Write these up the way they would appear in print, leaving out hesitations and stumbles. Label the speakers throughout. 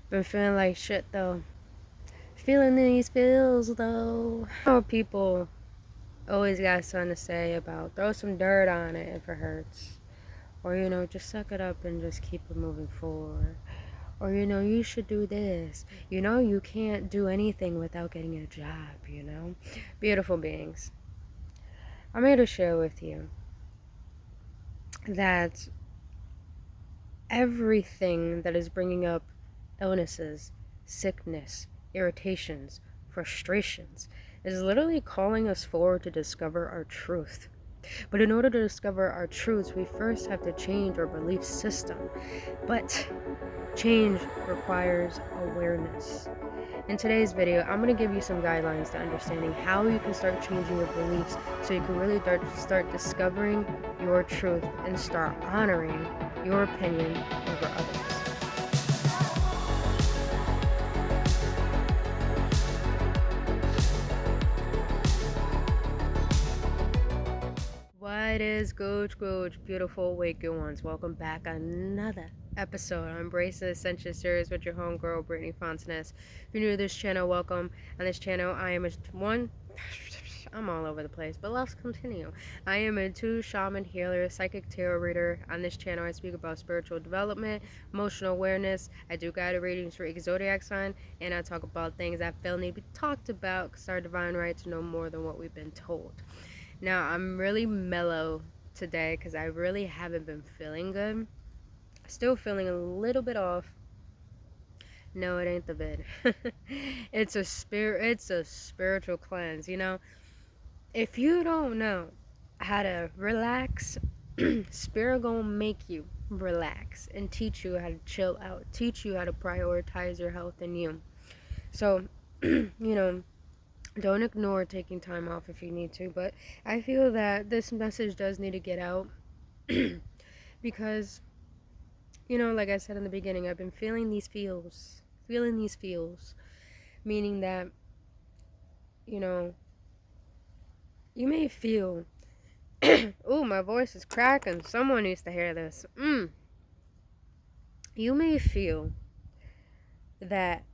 Speaker 1: Been feeling like shit though. Feeling these feels though. How people always got something to say about throw some dirt on it if it hurts. Or, just suck it up and just keep it moving forward. Or, you should do this. You can't do anything without getting a job. Beautiful beings. I'm here to share with you that everything that is bringing up illnesses, sickness, irritations, frustrations is literally calling us forward to discover our truth. But in order to discover our truths, we first have to change our belief system. But change requires awareness. In today's video, I'm going to give you some guidelines to understanding how you can start changing your beliefs so you can really start discovering your truth and start honoring your opinion over others. What is Gooch, beautiful awakened ones? Welcome back another episode on Embrace the Ascension series with your homegirl Brittany Fonteness. If you're new to this channel, welcome. On this channel, I am I'm all over the place, but let's continue. I am a shaman healer, psychic tarot reader. On this channel, I speak about spiritual development, emotional awareness. I do guided readings for each zodiac sign, and I talk about things I feel need to be talked about because our divine right to know more than what we've been told. Now, I'm really mellow today because I really haven't been feeling good. Still feeling a little bit off. No, it ain't the bed. It's a spiritual cleanse, If you don't know how to relax, spirit gonna make you relax and teach you how to chill out, teach you how to prioritize your health and you. So, don't ignore taking time off if you need to, but I feel that this message does need to get out because, like I said in the beginning, I've been feeling these feels, meaning that, you may feel, ooh, my voice is cracking. Someone needs to hear this. You may feel that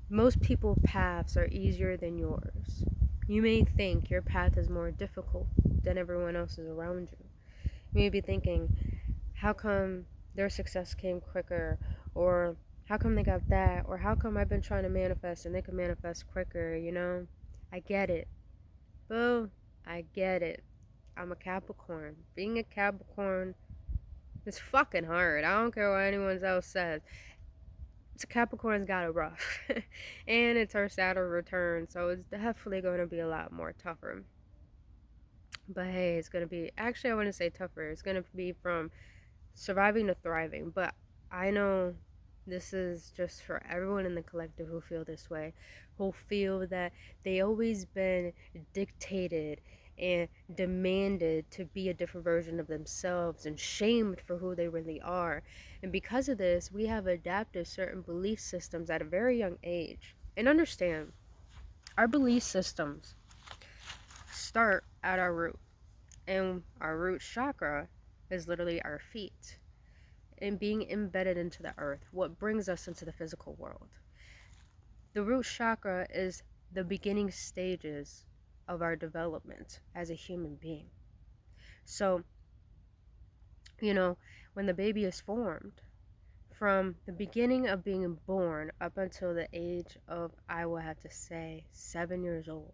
Speaker 1: most people's paths are easier than yours. You may think your path is more difficult than everyone else's around you. You may be thinking, how come their success came quicker? Or how come they got that? Or how come I've been trying to manifest and they can manifest quicker, I get it. Boo, I get it. I'm a Capricorn. Being a Capricorn is fucking hard. I don't care what anyone else says. Capricorn's got it rough. And it's our Saturn return, so it's definitely going to be a lot more tougher. But hey, it's going to be, actually I wouldn't say tougher. It's going to be from surviving to thriving. But I know this is just for everyone in the collective who feel this way, who feel that they always been dictated and demanded to be a different version of themselves and shamed for who they really are. And because of this, we have adapted certain belief systems at a very young age. And understand, our belief systems start at our root, and our root chakra is literally our feet and being embedded into the earth, what brings us into the physical world. The root chakra is the beginning stages of our development as a human being. So, when the baby is formed, from the beginning of being born up until the age of, I will have to say, 7 years old,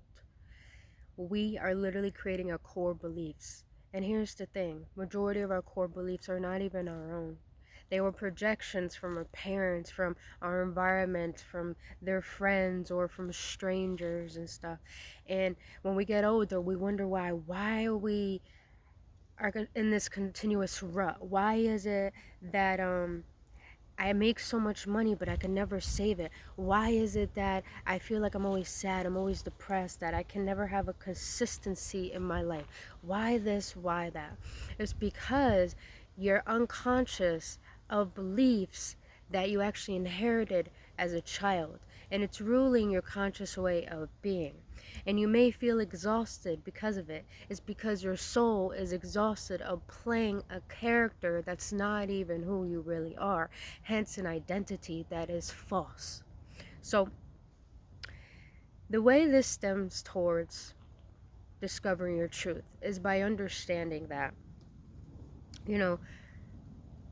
Speaker 1: we are literally creating our core beliefs. And here's the thing, majority of our core beliefs are not even our own. They were projections from our parents, from our environment, from their friends, or from strangers and stuff. And when we get older, we wonder why are we are in this continuous rut? Why is it that I make so much money, but I can never save it? Why is it that I feel like I'm always sad, I'm always depressed, that I can never have a consistency in my life? Why this, why that? It's because you're unconscious of beliefs that you actually inherited as a child, and it's ruling your conscious way of being. And you may feel exhausted because of it. It's because your soul is exhausted of playing a character that's not even who you really are, hence an identity that is false. So the way this stems towards discovering your truth is by understanding that, you know,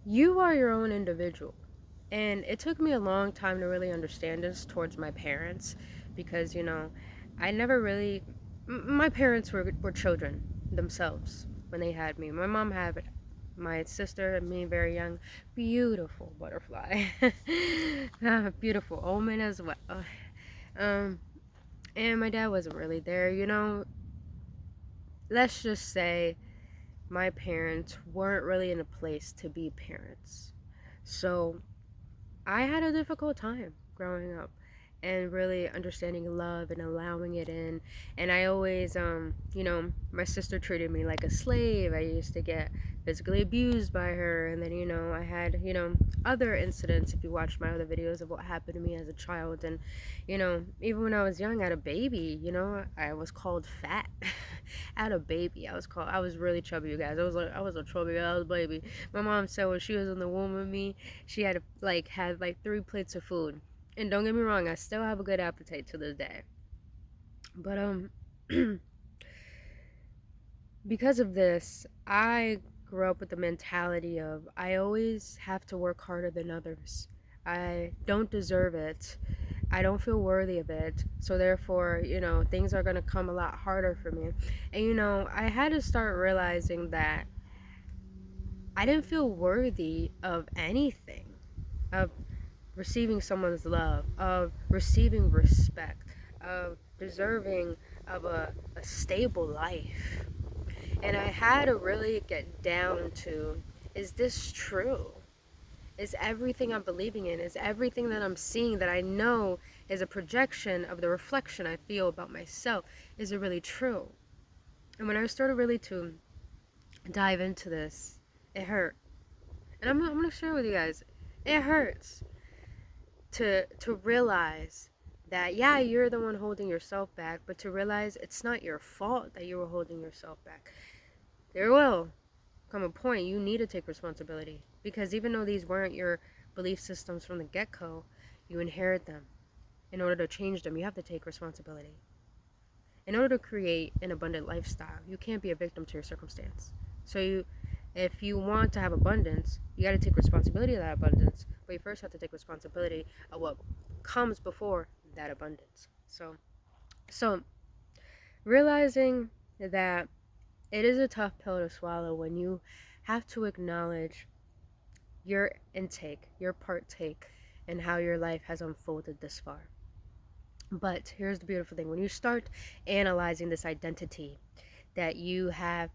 Speaker 1: you are your own individual. And it took me a long time to really understand this towards my parents, because, I never really, my parents were children themselves when they had me. My mom had my sister and me very young. Beautiful butterfly. Beautiful omen as well. And my dad wasn't really there, Let's just say my parents weren't really in a place to be parents. So I had a difficult time growing up and really understanding love and allowing it in. And I always, my sister treated me like a slave. I used to get physically abused by her. And then, I had, other incidents, if you watch my other videos, of what happened to me as a child. And, even when I was young, I had a baby, I was called fat. I had a baby. I was really chubby, you guys. I was a chubby ass baby. My mom said when she was in the womb with me, she had had 3 plates of food. And don't get me wrong, I still have a good appetite to this day. But because of this, I grew up with the mentality of I always have to work harder than others. I don't deserve it. I don't feel worthy of it. So therefore, things are going to come a lot harder for me. And I had to start realizing that I didn't feel worthy of anything, of receiving someone's love, of receiving respect, of deserving of a stable life. And I had to really get down to, is this true? Is everything I'm believing in, is everything that I'm seeing that I know is a projection of the reflection I feel about myself, is it really true? And when I started really to dive into this, it hurt. And I'm going to share with you guys, it hurts to realize that, yeah, you're the one holding yourself back, but to realize it's not your fault that you were holding yourself back. There will come a point you need to take responsibility, because even though these weren't your belief systems from the get-go, you inherit them. In order to change them, you have to take responsibility. In order to create an abundant lifestyle, you can't be a victim to your circumstance. So if you want to have abundance, you got to take responsibility of that abundance, but you first have to take responsibility of what comes before that abundance. So realizing that it is a tough pill to swallow when you have to acknowledge your intake, your partake, and how your life has unfolded this far. But here's the beautiful thing. When you start analyzing this identity that you have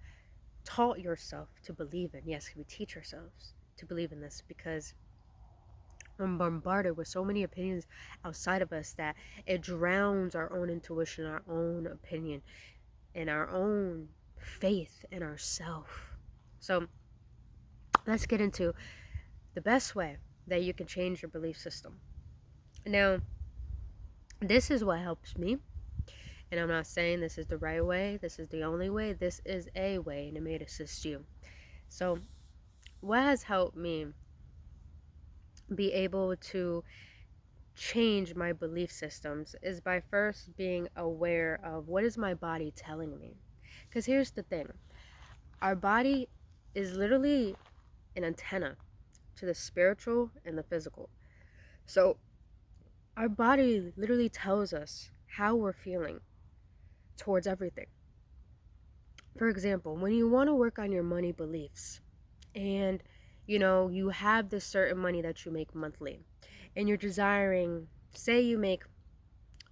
Speaker 1: taught yourself to believe in, yes, we teach ourselves to believe in this because we're bombarded with so many opinions outside of us that it drowns our own intuition, our own opinion, and our own faith in ourself. So let's get into the best way that you can change your belief system. Now, this is what helps me. And I'm not saying this is the right way, this is the only way, this is a way, and it may assist you. So, what has helped me be able to change my belief systems is by first being aware of what is my body telling me. Because here's the thing, our body is literally an antenna to the spiritual and the physical. So, our body literally tells us how we're feeling towards everything. For example, when you want to work on your money beliefs and you have this certain money that you make monthly and you're desiring, say you make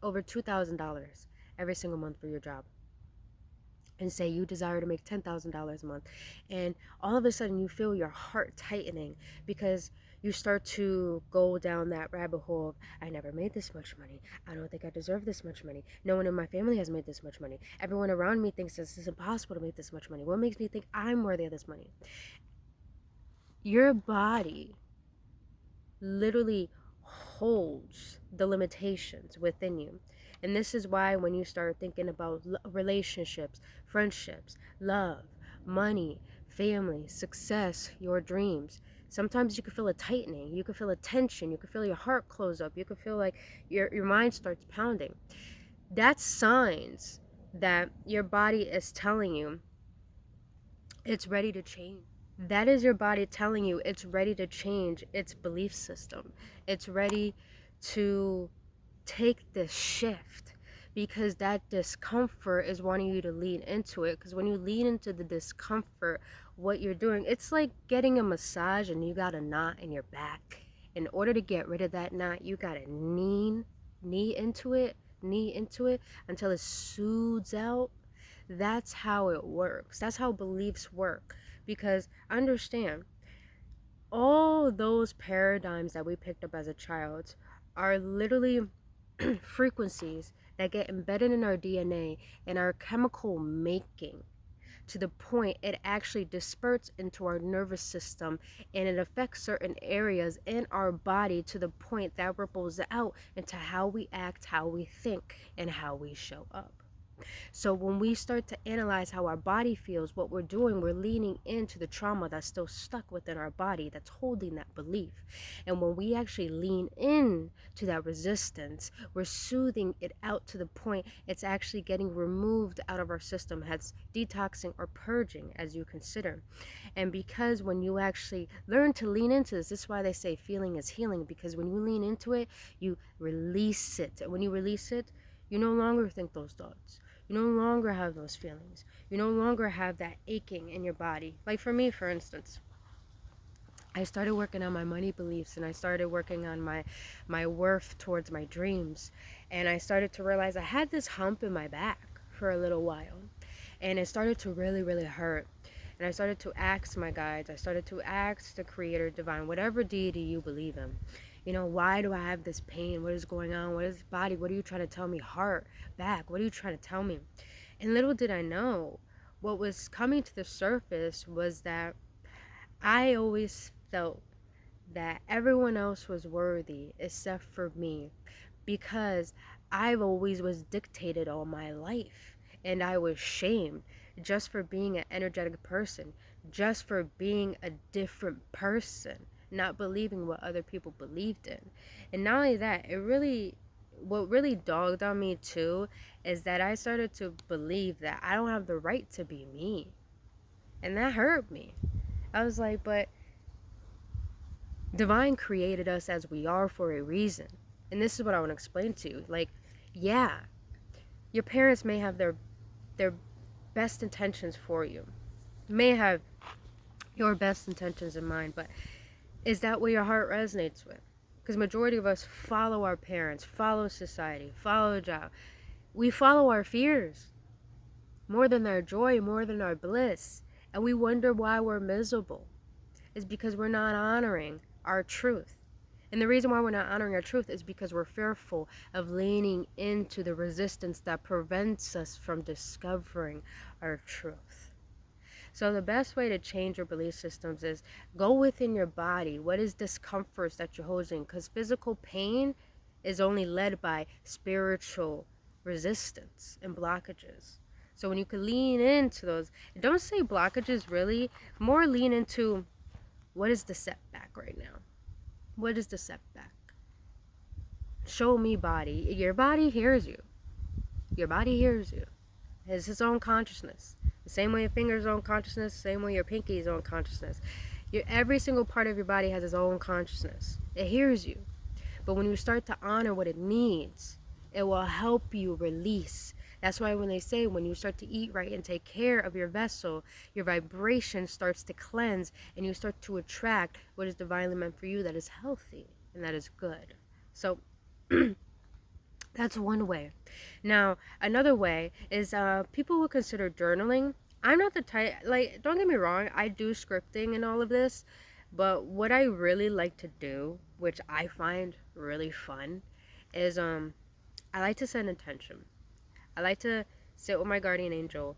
Speaker 1: over $2,000 every single month for your job, and say you desire to make $10,000 a month, and all of a sudden you feel your heart tightening because you start to go down that rabbit hole of, I never made this much money. I don't think I deserve this much money. No one in my family has made this much money. Everyone around me thinks this is impossible to make this much money. What makes me think I'm worthy of this money? Your body literally holds the limitations within you. And this is why when you start thinking about relationships, friendships, love, money, family, success, your dreams, sometimes you can feel a tightening, you can feel a tension, you can feel your heart close up, you can feel like your mind starts pounding. That's signs that your body is telling you it's ready to change. That is your body telling you it's ready to change its belief system. It's ready to take this shift, because that discomfort is wanting you to lean into it. Because when you lean into the discomfort, what you're doing, it's like getting a massage and you got a knot in your back. In order to get rid of that knot, you gotta knee into it until it soothes out. That's how it works. That's how beliefs work. Because understand, all those paradigms that we picked up as a child are literally frequencies that get embedded in our DNA and our chemical making, to the point it actually disperses into our nervous system, and it affects certain areas in our body to the point that ripples out into how we act, how we think, and how we show up. So when we start to analyze how our body feels, what we're doing, we're leaning into the trauma that's still stuck within our body, that's holding that belief. And when we actually lean in to that resistance, we're soothing it out to the point it's actually getting removed out of our system, has detoxing or purging, as you consider. And because when you actually learn to lean into this is why they say feeling is healing, because when you lean into it, you release it. And when you release it, you no longer think those thoughts. You no longer have those feelings. You no longer have that aching in your body. Like for me, for instance, I started working on my money beliefs, and I started working on my worth towards my dreams. And I started to realize I had this hump in my back for a little while. And it started to really, really hurt. And I started to ask my guides, I started to ask the creator, divine, whatever deity you believe in. You know, why do I have this pain? What is going on? What is body? What are you trying to tell me? Heart, back, what are you trying to tell me? And little did I know, what was coming to the surface was that I always felt that everyone else was worthy except for me, because I've always was dictated all my life, and I was shamed just for being an energetic person, just for being a different person, not believing what other people believed in. And not only that, what really dogged on me too is that I started to believe that I don't have the right to be me. And that hurt me. I was like, but divine created us as we are for a reason. And this is what I want to explain to you. Like, yeah, your parents may have their best intentions for you, may have your best intentions in mind, but is that what your heart resonates with? Because majority of us follow our parents, follow society, follow a job. We follow our fears more than our joy, more than our bliss. And we wonder why we're miserable. It's because we're not honoring our truth. And the reason why we're not honoring our truth is because we're fearful of leaning into the resistance that prevents us from discovering our truth. So the best way to change your belief systems is go within your body. What is discomforts that you're holding? Because physical pain is only led by spiritual resistance and blockages. So when you can lean into those, don't say blockages really, more lean into what is the setback right now? What is the setback? Show me body. Your body hears you. Your body hears you. It has its own consciousness. The same way your finger's own consciousness, the same way your pinky's own consciousness. Every single part of your body has its own consciousness. It hears you. But when you start to honor what it needs, it will help you release. That's why when they say when you start to eat right and take care of your vessel, your vibration starts to cleanse, and you start to attract what is divinely meant for you, that is healthy and that is good. So that's one way. Now, another way is people will consider journaling. I'm not the type, like, don't get me wrong, I do scripting and all of this, but what I really like to do, which I find really fun, is I like to set intention. I like to sit with my guardian angel,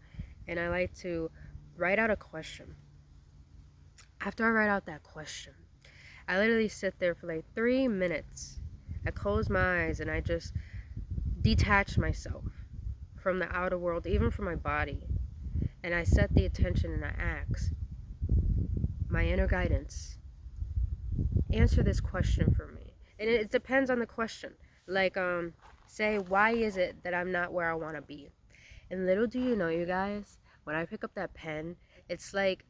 Speaker 1: and I like to write out a question. After I write out that question, I literally sit there for like 3 minutes. I close my eyes and I just detach myself from the outer world, even from my body. And I set the attention and I ask my inner guidance, answer this question for me. And it depends on the question. Like, say, why is it that I'm not where I want to be? And little do you know, you guys, when I pick up that pen, it's like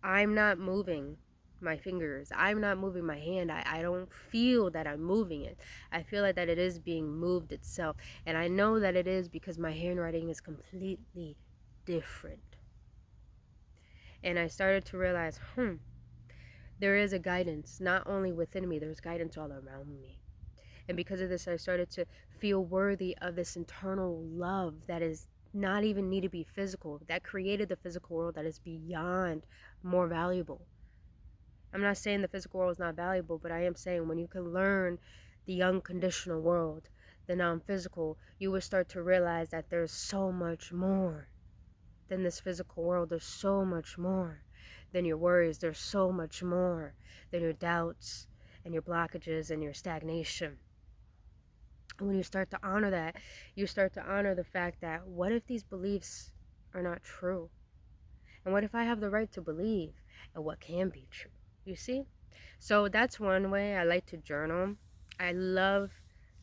Speaker 1: I'm not moving my fingers. I'm not moving my hand. I don't feel that I'm moving it. I feel like that it is being moved itself. And I know that it is because my handwriting is completely different. And I started to realize, there is a guidance, not only within me, there's guidance all around me. And because of this, I started to feel worthy of this internal love that is not even need to be physical, that created the physical world, that is beyond more valuable. I'm not saying the physical world is not valuable, but I am saying when you can learn the unconditional world, the non-physical, you will start to realize that there's so much more than this physical world. There's so much more than your worries. There's so much more than your doubts and your blockages and your stagnation. And when you start to honor that, you start to honor the fact that what if these beliefs are not true? And what if I have the right to believe in what can be true? You see? So that's one way I like to journal. I love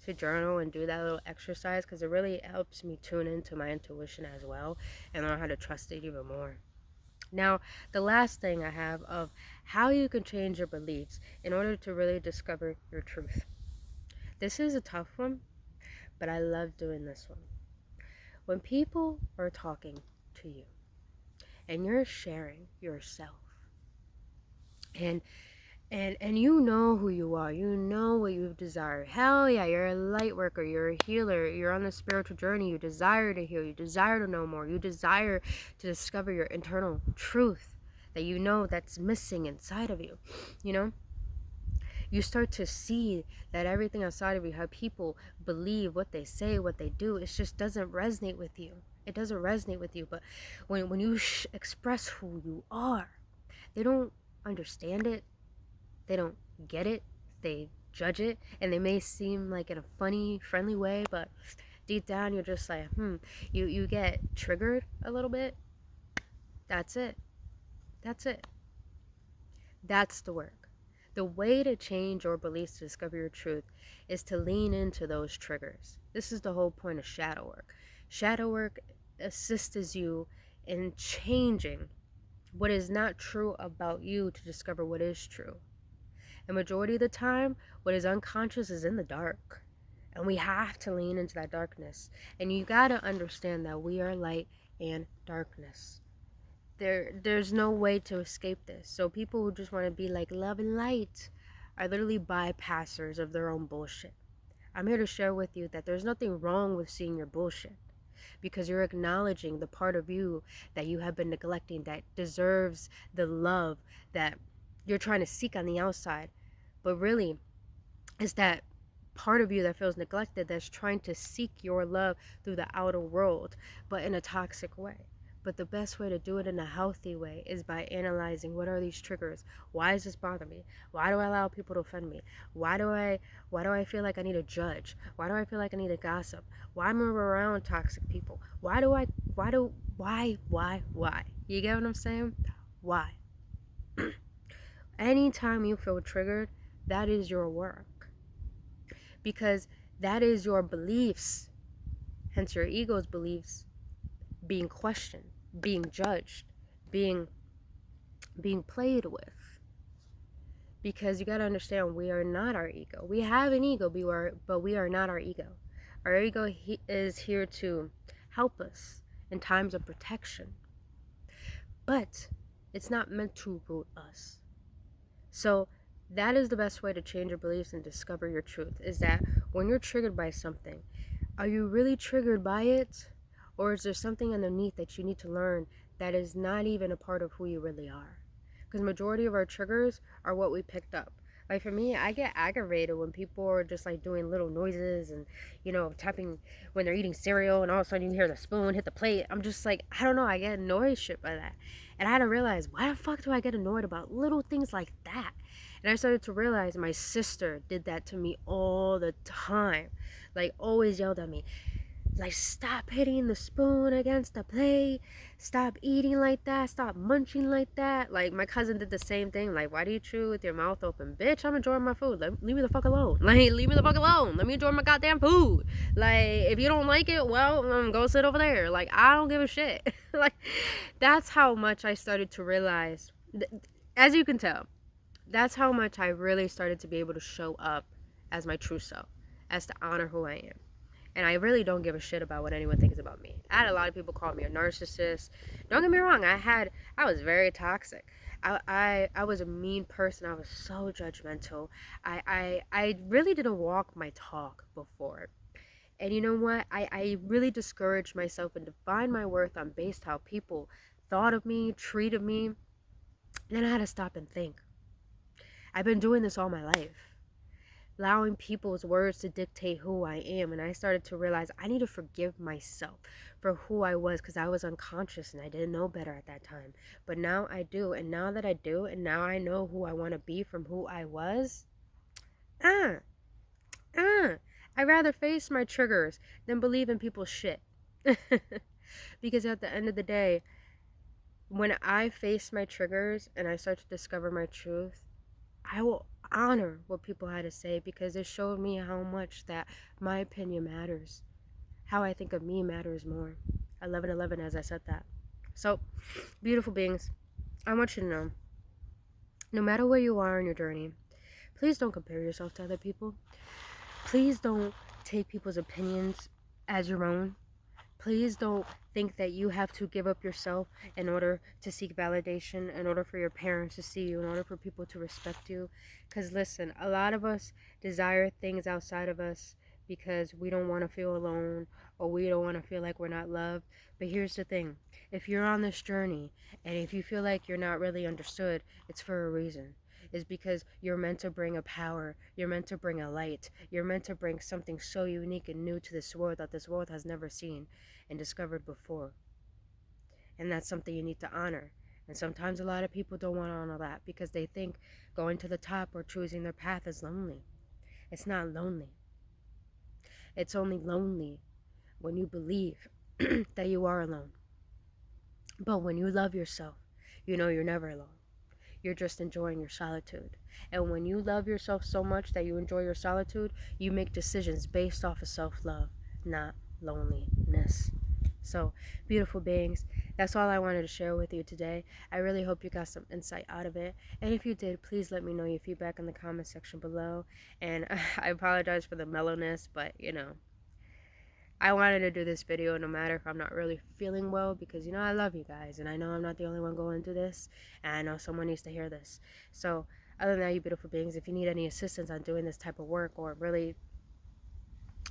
Speaker 1: to journal and do that little exercise because it really helps me tune into my intuition as well and learn how to trust it even more. Now, the last thing I have of how you can change your beliefs in order to really discover your truth. This is a tough one, but I love doing this one. When people are talking to you and you're sharing yourself and you know who you are, you know what you desire. Hell yeah, you're a light worker, you're a healer, you're on the spiritual journey, you desire to heal, you desire to know more, you desire to discover your internal truth that you know that's missing inside of you. You know, you start to see that everything outside of you, how people believe, what they say, what they do, it just doesn't resonate with you. It doesn't resonate with you. But when you express who you are, they don't understand it, they don't get it, they judge it, and they may seem like in a funny, friendly way, but deep down you're just like, you get triggered a little bit. That's it. That's it. That's the work. The way to change your beliefs to discover your truth is to lean into those triggers. This is the whole point of shadow work. Shadow work assists you in changing what is not true about you to discover what is true. And majority of the time, what is unconscious is in the dark. And we have to lean into that darkness. And you gotta understand that we are light and darkness. There's no way to escape this. So people who just want to be like love and light are literally bypassers of their own bullshit. I'm here to share with you that there's nothing wrong with seeing your bullshit, because you're acknowledging the part of you that you have been neglecting, that deserves the love that you're trying to seek on the outside. But really, it's that part of you that feels neglected that's trying to seek your love through the outer world, but in a toxic way. But the best way to do it in a healthy way is by analyzing, what are these triggers? Why does this bother me? Why do I allow people to offend me? Why do I feel like I need to judge? Why do I feel like I need to gossip? Why am I around toxic people? Why? You get what I'm saying? Why? Anytime you feel triggered, that is your work. Because that is your beliefs, hence your ego's beliefs, being questioned, being judged, being played with. Because you got to understand, we are not our ego. We have an ego, but we are not our ego. Our ego is here to help us in times of protection, but it's not meant to rule us. So that is the best way to change your beliefs and discover your truth, is that when you're triggered by something, are you really triggered by it? Or is there something underneath that you need to learn that is not even a part of who you really are? Because majority of our triggers are what we picked up. Like for me, I get aggravated when people are just like doing little noises and, tapping when they're eating cereal, and all of a sudden you hear the spoon hit the plate. I'm just like, I don't know, I get annoyed shit by that. And I had to realize, why the fuck do I get annoyed about little things like that? And I started to realize my sister did that to me all the time. Like, always yelled at me, like, stop hitting the spoon against the plate, stop eating like that, stop munching like that. Like, my cousin did the same thing. Like, why do you chew with your mouth open? Bitch, I'm enjoying my food. Leave me the fuck alone. Like, leave me the fuck alone. Let me enjoy my goddamn food. Like, if you don't like it, well, go sit over there. Like, I don't give a shit. Like, that's how much I started to realize. As you can tell, that's how much I really started to be able to show up as my true self, as to honor who I am. And I really don't give a shit about what anyone thinks about me. I had a lot of people call me a narcissist. Don't get me wrong, I was very toxic. I was a mean person. I was so judgmental. I really didn't walk my talk before. And you know what? I really discouraged myself and defined my worth on based how people thought of me, treated me. And then I had to stop and think. I've been doing this all my life, allowing people's words to dictate who I am. And I started to realize I need to forgive myself for who I was, because I was unconscious and I didn't know better at that time. But now I do. And now that I do, and now I know who I want to be from who I was, I'd rather face my triggers than believe in people's shit. Because at the end of the day, when I face my triggers and I start to discover my truth, I will honor what people had to say, because it showed me how much that my opinion matters. How I think of me matters more. 11:11 as I said that. So, beautiful beings, I want you to know, no matter where you are in your journey, please don't compare yourself to other people. Please don't take people's opinions as your own. Please don't think that you have to give up yourself in order to seek validation, in order for your parents to see you, in order for people to respect you. Because listen, a lot of us desire things outside of us because we don't want to feel alone, or we don't want to feel like we're not loved. But here's the thing. If you're on this journey and if you feel like you're not really understood, it's for a reason. Is because you're meant to bring a power, you're meant to bring a light, you're meant to bring something so unique and new to this world that this world has never seen and discovered before. And that's something you need to honor. And sometimes a lot of people don't want to honor that because they think going to the top or choosing their path is lonely. It's not lonely. It's only lonely when you believe that you are alone. But when you love yourself, you know you're never alone. You're just enjoying your solitude. And when you love yourself so much that you enjoy your solitude, you make decisions based off of self-love, not loneliness. So, beautiful beings, that's all I wanted to share with you today. I really hope you got some insight out of it. And if you did, please let me know your feedback in the comment section below. And I apologize for the mellowness, but I wanted to do this video no matter if I'm not really feeling well, because I love you guys and I know I'm not the only one going through this, and I know someone needs to hear this. So other than that, you beautiful beings, if you need any assistance on doing this type of work or really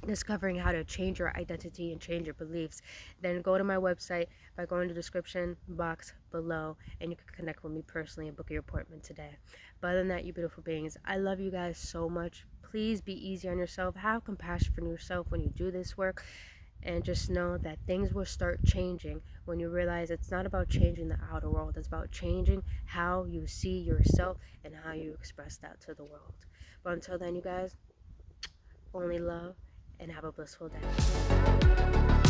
Speaker 1: discovering how to change your identity and change your beliefs, then go to my website by going to the description box below and you can connect with me personally and book your appointment today. But other than that, you beautiful beings, I love you guys so much. Please be easy on yourself. Have compassion for yourself when you do this work. And just know that things will start changing when you realize it's not about changing the outer world. It's about changing how you see yourself and how you express that to the world. But until then, you guys, only love and have a blissful day.